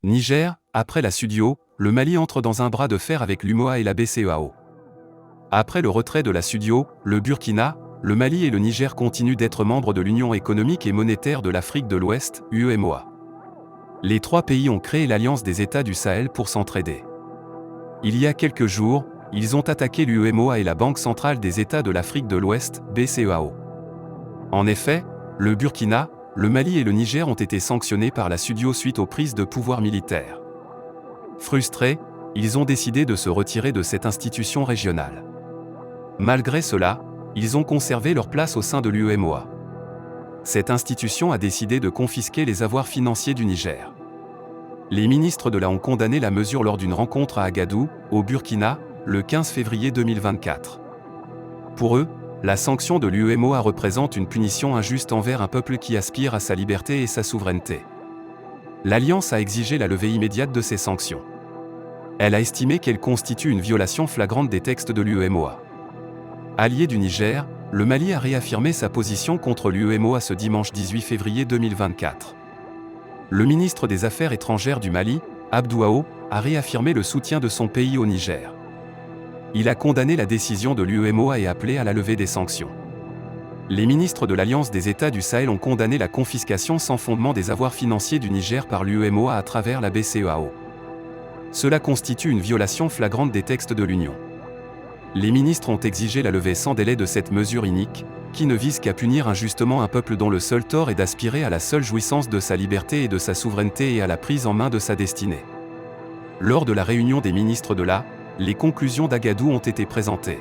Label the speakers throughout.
Speaker 1: Niger, après la SUDIO, le Mali entre dans un bras de fer avec l'UMOA et la BCEAO. Après le retrait de la SUDIO, le Burkina, le Mali et le Niger continuent d'être membres de l'Union économique et monétaire de l'Afrique de l'Ouest, UEMOA. Les trois pays ont créé l'Alliance des États du Sahel pour s'entraider. Il y a quelques jours, ils ont attaqué l'UEMOA et la Banque centrale des États de l'Afrique de l'Ouest, BCEAO. En effet, le Burkina, le Mali et le Niger ont été sanctionnés par la SUDIO suite aux prises de pouvoir militaires. Frustrés, ils ont décidé de se retirer de cette institution régionale. Malgré cela, ils ont conservé leur place au sein de l'UEMOA. Cette institution a décidé de confisquer les avoirs financiers du Niger. Les ministres de la ont condamné la mesure lors d'une rencontre à Agadou, au Burkina, le 15 février 2024. Pour eux, la sanction de l'UEMOA représente une punition injuste envers un peuple qui aspire à sa liberté et sa souveraineté. L'Alliance a exigé la levée immédiate de ces sanctions. Elle a estimé qu'elles constituent une violation flagrante des textes de l'UEMOA. Allié du Niger, le Mali a réaffirmé sa position contre l'UEMOA ce dimanche 18 février 2024. Le ministre des Affaires étrangères du Mali, Abdouao, a réaffirmé le soutien de son pays au Niger. Il a condamné la décision de l'UEMOA et appelé à la levée des sanctions. Les ministres de l'Alliance des États du Sahel ont condamné la confiscation sans fondement des avoirs financiers du Niger par l'UEMOA à travers la BCEAO. Cela constitue une violation flagrante des textes de l'Union. Les ministres ont exigé la levée sans délai de cette mesure inique, qui ne vise qu'à punir injustement un peuple dont le seul tort est d'aspirer à la seule jouissance de sa liberté et de sa souveraineté et à la prise en main de sa destinée. Lors de la réunion des ministres de la, les conclusions d'Agadou ont été présentées.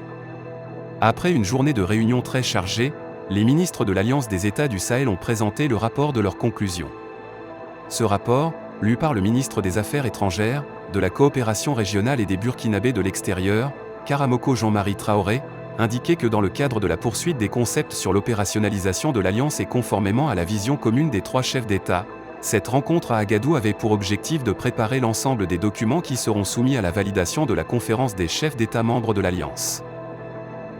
Speaker 1: Après une journée de réunion très chargée, les ministres de l'Alliance des États du Sahel ont présenté le rapport de leurs conclusions. Ce rapport, lu par le ministre des Affaires étrangères, de la coopération régionale et des Burkinabés de l'extérieur, Karamoko Jean-Marie Traoré, indiquait que dans le cadre de la poursuite des concepts sur l'opérationnalisation de l'Alliance et conformément à la vision commune des trois chefs d'État, cette rencontre à Agadou avait pour objectif de préparer l'ensemble des documents qui seront soumis à la validation de la conférence des chefs d'État membres de l'Alliance.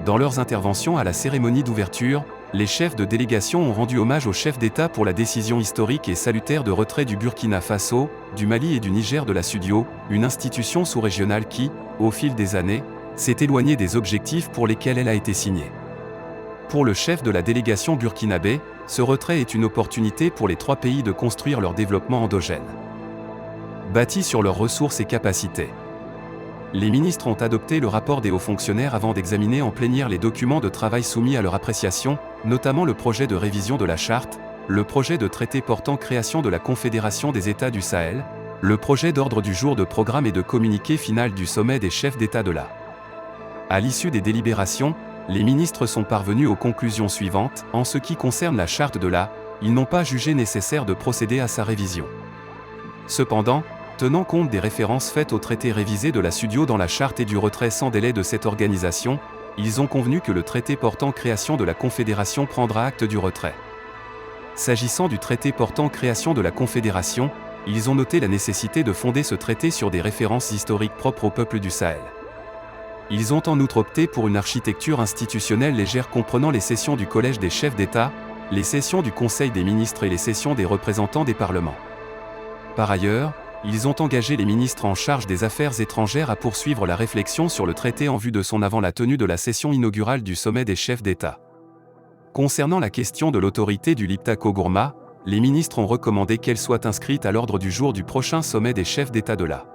Speaker 1: Dans leurs interventions à la cérémonie d'ouverture, les chefs de délégation ont rendu hommage aux chefs d'État pour la décision historique et salutaire de retrait du Burkina Faso, du Mali et du Niger de la SUDIO, une institution sous-régionale qui, au fil des années, s'est éloignée des objectifs pour lesquels elle a été signée. Pour le chef de la délégation burkinabé, ce retrait est une opportunité pour les trois pays de construire leur développement endogène, bâti sur leurs ressources et capacités. Les ministres ont adopté le rapport des hauts fonctionnaires avant d'examiner en plénière les documents de travail soumis à leur appréciation, notamment le projet de révision de la charte, le projet de traité portant création de la Confédération des États du Sahel, le projet d'ordre du jour de programme et de communiqué final du sommet des chefs d'État de la. À l'issue des délibérations, les ministres sont parvenus aux conclusions suivantes. En ce qui concerne la charte de la, ils n'ont pas jugé nécessaire de procéder à sa révision. Cependant, tenant compte des références faites au traité révisé de la SUDIO dans la charte et du retrait sans délai de cette organisation, ils ont convenu que le traité portant création de la Confédération prendra acte du retrait. S'agissant du traité portant création de la Confédération, ils ont noté la nécessité de fonder ce traité sur des références historiques propres au peuple du Sahel. Ils ont en outre opté pour une architecture institutionnelle légère comprenant les sessions du Collège des chefs d'État, les sessions du Conseil des ministres et les sessions des représentants des parlements. Par ailleurs, ils ont engagé les ministres en charge des affaires étrangères à poursuivre la réflexion sur le traité en vue de son avant la tenue de la session inaugurale du sommet des chefs d'État. Concernant la question de l'autorité du Liptako-Gourma, les ministres ont recommandé qu'elle soit inscrite à l'ordre du jour du prochain sommet des chefs d'État de la.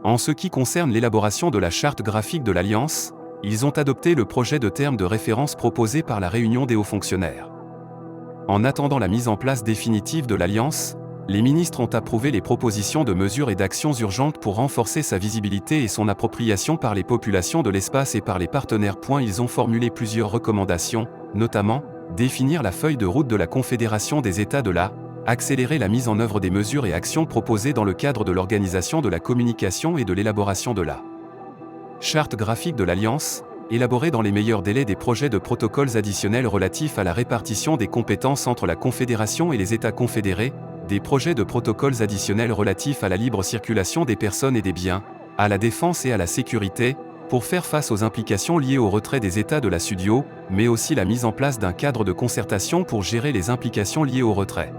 Speaker 1: En ce qui concerne l'élaboration de la charte graphique de l'Alliance, ils ont adopté le projet de termes de référence proposé par la réunion des hauts fonctionnaires. En attendant la mise en place définitive de l'Alliance, les ministres ont approuvé les propositions de mesures et d'actions urgentes pour renforcer sa visibilité et son appropriation par les populations de l'espace et par les partenaires. Ils ont formulé plusieurs recommandations, notamment, définir la feuille de route de la Confédération des États de la, accélérer la mise en œuvre des mesures et actions proposées dans le cadre de l'organisation de la communication et de l'élaboration de la charte graphique de l'Alliance, élaborer dans les meilleurs délais des projets de protocoles additionnels relatifs à la répartition des compétences entre la Confédération et les États confédérés, des projets de protocoles additionnels relatifs à la libre circulation des personnes et des biens, à la défense et à la sécurité, pour faire face aux implications liées au retrait des États de la SUDIO, mais aussi la mise en place d'un cadre de concertation pour gérer les implications liées au retrait.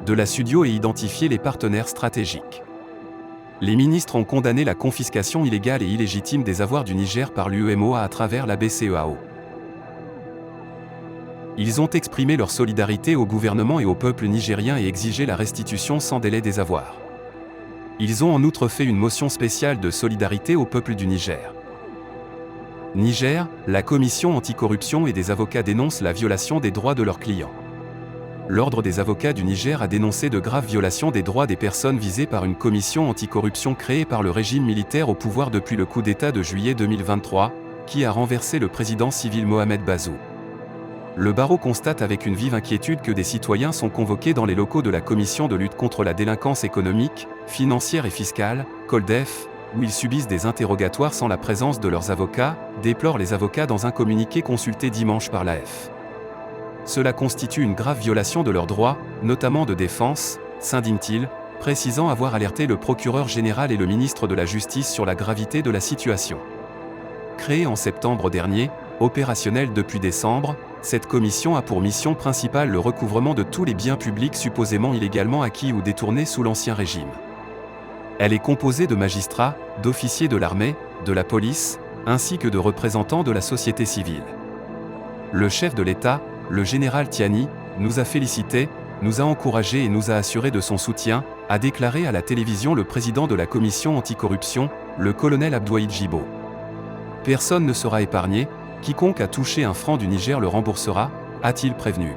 Speaker 1: de la SUDIO et identifié les partenaires stratégiques. Les ministres ont condamné la confiscation illégale et illégitime des avoirs du Niger par l'UEMOA à travers la BCEAO. Ils ont exprimé leur solidarité au gouvernement et au peuple nigérien et exigé la restitution sans délai des avoirs. Ils ont en outre fait une motion spéciale de solidarité au peuple du Niger. Niger, la commission anticorruption et des avocats dénonce la violation des droits de leurs clients. L'Ordre des avocats du Niger a dénoncé de graves violations des droits des personnes visées par une commission anticorruption créée par le régime militaire au pouvoir depuis le coup d'État de juillet 2023, qui a renversé le président civil Mohamed Bazoum. Le barreau constate avec une vive inquiétude que des citoyens sont convoqués dans les locaux de la Commission de lutte contre la délinquance économique, financière et fiscale, COLDEF, où ils subissent des interrogatoires sans la présence de leurs avocats, déplorent les avocats dans un communiqué consulté dimanche par l'AF. Cela constitue une grave violation de leurs droits, notamment de défense, s'indigne-t-il, précisant avoir alerté le procureur général et le ministre de la Justice sur la gravité de la situation. Créée en septembre dernier, opérationnelle depuis décembre, cette commission a pour mission principale le recouvrement de tous les biens publics supposément illégalement acquis ou détournés sous l'Ancien Régime. Elle est composée de magistrats, d'officiers de l'armée, de la police, ainsi que de représentants de la société civile. Le chef de l'État, le général Tiani, nous a félicités, nous a encouragés et nous a assuré de son soutien, a déclaré à la télévision le président de la commission anticorruption, le colonel Abdoulaye Djibo. Personne ne sera épargné, quiconque a touché un franc du Niger le remboursera, a-t-il prévenu.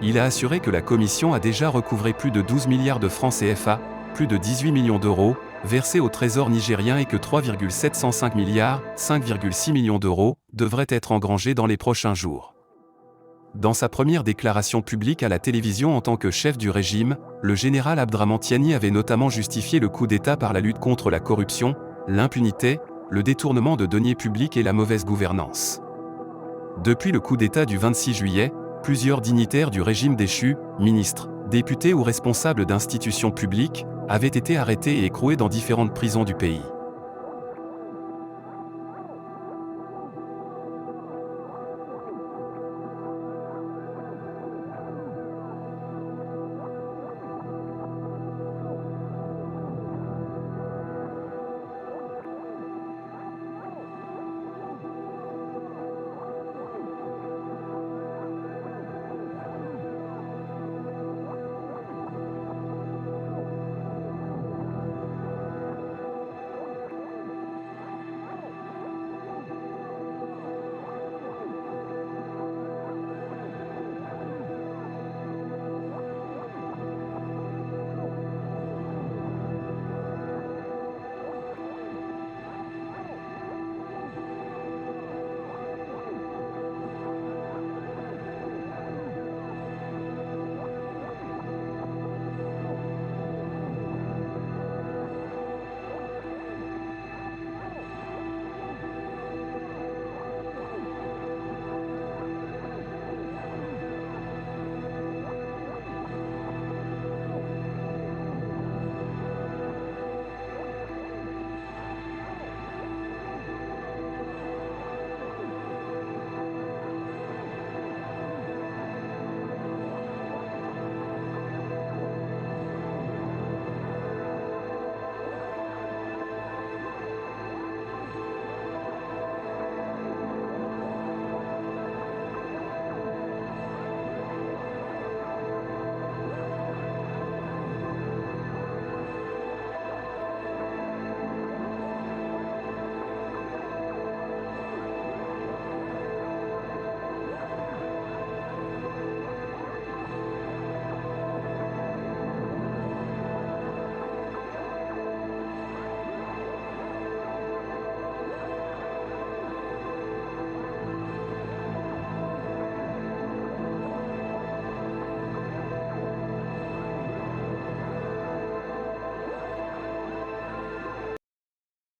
Speaker 1: Il a assuré que la commission a déjà recouvré plus de 12 milliards de francs CFA, plus de 18 millions d'euros, versés au trésor nigérien et que 3,705 milliards, 5,6 millions d'euros, devraient être engrangés dans les prochains jours. Dans sa première déclaration publique à la télévision en tant que chef du régime, le général Abdraman Tiani avait notamment justifié le coup d'État par la lutte contre la corruption, l'impunité, le détournement de deniers publics et la mauvaise gouvernance. Depuis le coup d'État du 26 juillet, plusieurs dignitaires du régime déchu, ministres, députés ou responsables d'institutions publiques, avaient été arrêtés et écroués dans différentes prisons du pays.